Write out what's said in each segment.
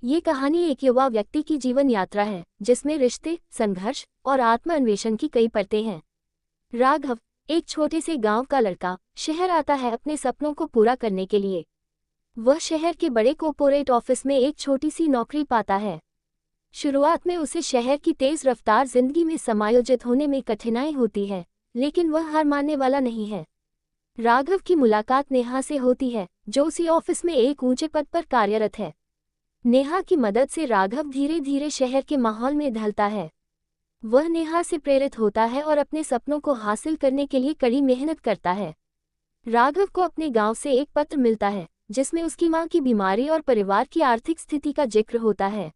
ये कहानी एक युवा व्यक्ति की जीवन यात्रा है जिसमें रिश्ते, संघर्ष और आत्म-अन्वेषण की कई परतें हैं। राघव, एक छोटे से गांव का लड़का, शहर आता है अपने सपनों को पूरा करने के लिए। वह शहर के बड़े कॉर्पोरेट ऑफिस में एक छोटी सी नौकरी पाता है। शुरुआत में उसे शहर की तेज रफ्तार जिंदगी में समायोजित होने में कठिनाई होती है, लेकिन वह हार मानने वाला नहीं है। राघव की मुलाकात नेहा से होती है, जो उसी ऑफिस में एक ऊंचे पद पर कार्यरत है। नेहा की मदद से राघव धीरे धीरे शहर के माहौल में ढलता है। वह नेहा से प्रेरित होता है और अपने सपनों को हासिल करने के लिए कड़ी मेहनत करता है। राघव को अपने गांव से एक पत्र मिलता है जिसमें उसकी मां की बीमारी और परिवार की आर्थिक स्थिति का जिक्र होता है।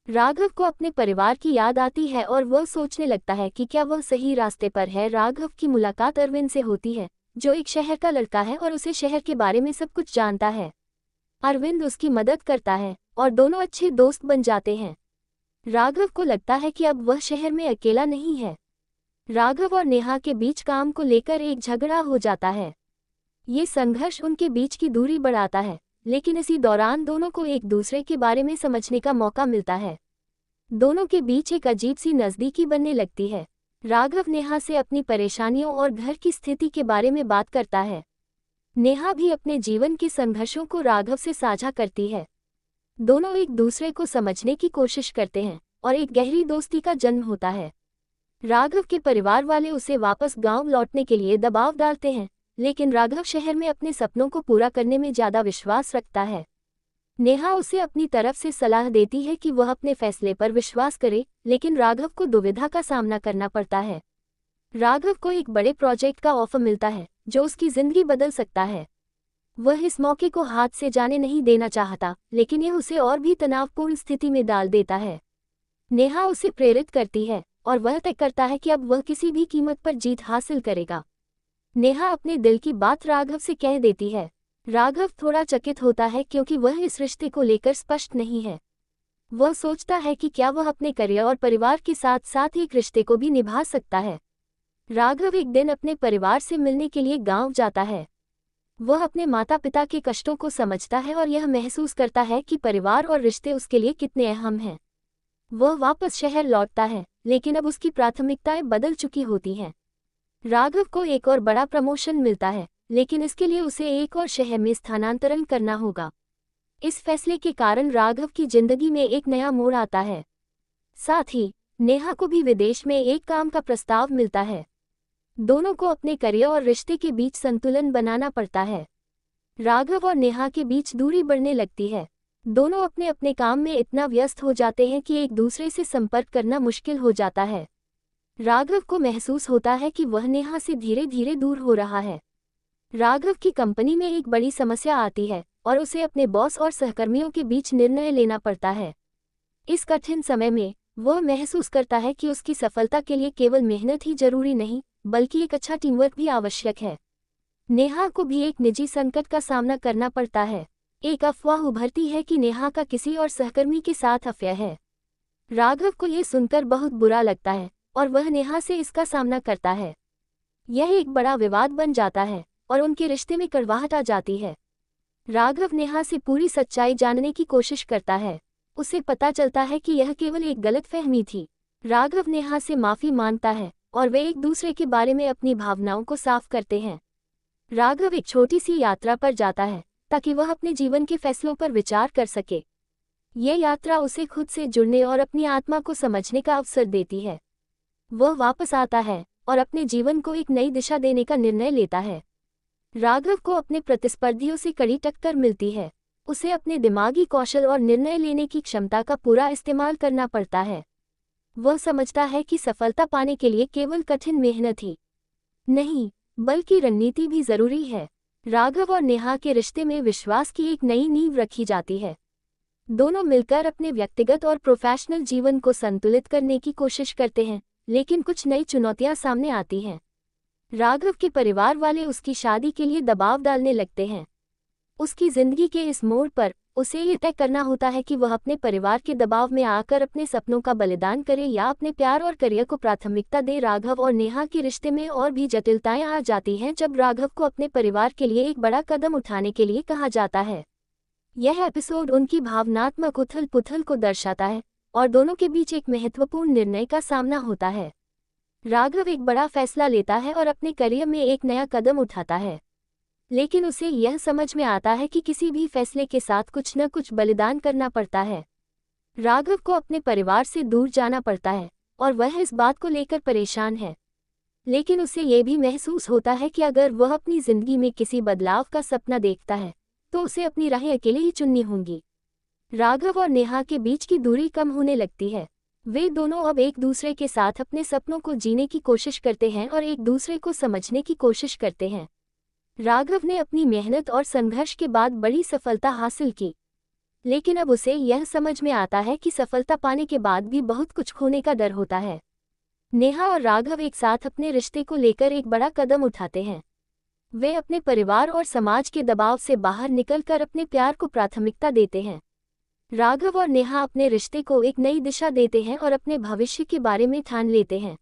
राघव को अपने परिवार की याद आती है और वह सोचने लगता है कि क्या वह सही रास्ते पर है। राघव की मुलाकात अरविंद से होती है, जो एक शहर का लड़का है और उसे शहर के बारे में सब कुछ जानता है। अरविंद उसकी मदद करता है और दोनों अच्छे दोस्त बन जाते हैं। राघव को लगता है कि अब वह शहर में अकेला नहीं है। राघव और नेहा के बीच काम को लेकर एक झगड़ा हो जाता है। ये संघर्ष उनके बीच की दूरी बढ़ाता है, लेकिन इसी दौरान दोनों को एक दूसरे के बारे में समझने का मौका मिलता है। दोनों के बीच एक अजीब सी नज़दीकी बनने लगती है। राघव नेहा से अपनी परेशानियों और घर की स्थिति के बारे में बात करता है। नेहा भी अपने जीवन के संघर्षों को राघव से साझा करती है। दोनों एक दूसरे को समझने की कोशिश करते हैं और एक गहरी दोस्ती का जन्म होता है। राघव के परिवार वाले उसे वापस गांव लौटने के लिए दबाव डालते हैं, लेकिन राघव शहर में अपने सपनों को पूरा करने में ज़्यादा विश्वास रखता है। नेहा उसे अपनी तरफ से सलाह देती है कि वह अपने फैसले पर विश्वास करे, लेकिन राघव को दुविधा का सामना करना पड़ता है। राघव को एक बड़े प्रोजेक्ट का ऑफर मिलता है जो उसकी जिंदगी बदल सकता है। वह इस मौके को हाथ से जाने नहीं देना चाहता, लेकिन यह उसे और भी तनावपूर्ण स्थिति में डाल देता है। नेहा उसे प्रेरित करती है और वह तय करता है कि अब वह किसी भी कीमत पर जीत हासिल करेगा। नेहा अपने दिल की बात राघव से कह देती है। राघव थोड़ा चकित होता है क्योंकि वह इस रिश्ते को लेकर स्पष्ट नहीं है। वह सोचता है कि क्या वह अपने करियर और परिवार के साथ साथ एक रिश्ते को भी निभा सकता है। राघव एक दिन अपने परिवार से मिलने के लिए गांव जाता है। वह अपने माता पिता के कष्टों को समझता है और यह महसूस करता है कि परिवार और रिश्ते उसके लिए कितने अहम हैं। वह वापस शहर लौटता है, लेकिन अब उसकी प्राथमिकताएं बदल चुकी होती हैं। राघव को एक और बड़ा प्रमोशन मिलता है, लेकिन इसके लिए उसे एक और शहर में स्थानांतरण करना होगा। इस फैसले के कारण राघव की जिंदगी में एक नया मोड़ आता है। साथ ही नेहा को भी विदेश में एक काम का प्रस्ताव मिलता है। दोनों को अपने करियर और रिश्ते के बीच संतुलन बनाना पड़ता है। राघव और नेहा के बीच दूरी बढ़ने लगती है। दोनों अपने अपने काम में इतना व्यस्त हो जाते हैं कि एक दूसरे से संपर्क करना मुश्किल हो जाता है। राघव को महसूस होता है कि वह नेहा से धीरे धीरे दूर हो रहा है। राघव की कंपनी में एक बड़ी समस्या आती है और उसे अपने बॉस और सहकर्मियों के बीच निर्णय लेना पड़ता है। इस कठिन समय में वह महसूस करता है कि उसकी सफलता के लिए केवल मेहनत ही जरूरी नहीं, बल्कि एक अच्छा टीमवर्क भी आवश्यक है। नेहा को भी एक निजी संकट का सामना करना पड़ता है। एक अफवाह उभरती है कि नेहा का किसी और सहकर्मी के साथ अफेयर है। राघव को यह सुनकर बहुत बुरा लगता है और वह नेहा से इसका सामना करता है। यह एक बड़ा विवाद बन जाता है और उनके रिश्ते में कड़वाहट आ जाती है। राघव नेहा से पूरी सच्चाई जानने की कोशिश करता है। उसे पता चलता है कि यह केवल एक गलतफहमी थी। राघव नेहा से माफी मांगता है और वे एक दूसरे के बारे में अपनी भावनाओं को साफ करते हैं। राघव एक छोटी सी यात्रा पर जाता है ताकि वह अपने जीवन के फैसलों पर विचार कर सके। यह यात्रा उसे खुद से जुड़ने और अपनी आत्मा को समझने का अवसर देती है। वह वापस आता है और अपने जीवन को एक नई दिशा देने का निर्णय लेता है। राघव को अपने प्रतिस्पर्धियों से कड़ी टक्कर मिलती है। उसे अपने दिमागी कौशल और निर्णय लेने की क्षमता का पूरा इस्तेमाल करना पड़ता है। वह समझता है कि सफलता पाने के लिए केवल कठिन मेहनत ही नहीं, बल्कि रणनीति भी जरूरी है। राघव और नेहा के रिश्ते में विश्वास की एक नई नींव रखी जाती है। दोनों मिलकर अपने व्यक्तिगत और प्रोफेशनल जीवन को संतुलित करने की कोशिश करते हैं, लेकिन कुछ नई चुनौतियां सामने आती हैं। राघव के परिवार वाले उसकी शादी के लिए दबाव डालने लगते हैं। उसकी जिंदगी के इस मोड़ पर उसे ये तय करना होता है कि वह अपने परिवार के दबाव में आकर अपने सपनों का बलिदान करे या अपने प्यार और करियर को प्राथमिकता दे। राघव और नेहा के रिश्ते में और भी जटिलताएं आ जाती हैं जब राघव को अपने परिवार के लिए एक बड़ा कदम उठाने के लिए कहा जाता है। यह एपिसोड उनकी भावनात्मक उथल पुथल को दर्शाता है और दोनों के बीच एक महत्वपूर्ण निर्णय का सामना होता है। राघव एक बड़ा फैसला लेता है और अपने करियर में एक नया कदम उठाता है, लेकिन उसे यह समझ में आता है कि किसी भी फैसले के साथ कुछ न कुछ बलिदान करना पड़ता है। राघव को अपने परिवार से दूर जाना पड़ता है और वह इस बात को लेकर परेशान है, लेकिन उसे यह भी महसूस होता है कि अगर वह अपनी जिंदगी में किसी बदलाव का सपना देखता है तो उसे अपनी राहें अकेले ही चुननी होंगी। राघव और नेहा के बीच की दूरी कम होने लगती है। वे दोनों अब एक दूसरे के साथ अपने सपनों को जीने की कोशिश करते हैं और एक दूसरे को समझने की कोशिश करते हैं। राघव ने अपनी मेहनत और संघर्ष के बाद बड़ी सफलता हासिल की, लेकिन अब उसे यह समझ में आता है कि सफलता पाने के बाद भी बहुत कुछ खोने का डर होता है। नेहा और राघव एक साथ अपने रिश्ते को लेकर एक बड़ा कदम उठाते हैं। वे अपने परिवार और समाज के दबाव से बाहर निकलकर अपने प्यार को प्राथमिकता देते हैं। राघव और नेहा अपने रिश्ते को एक नई दिशा देते हैं और अपने भविष्य के बारे में ठान लेते हैं।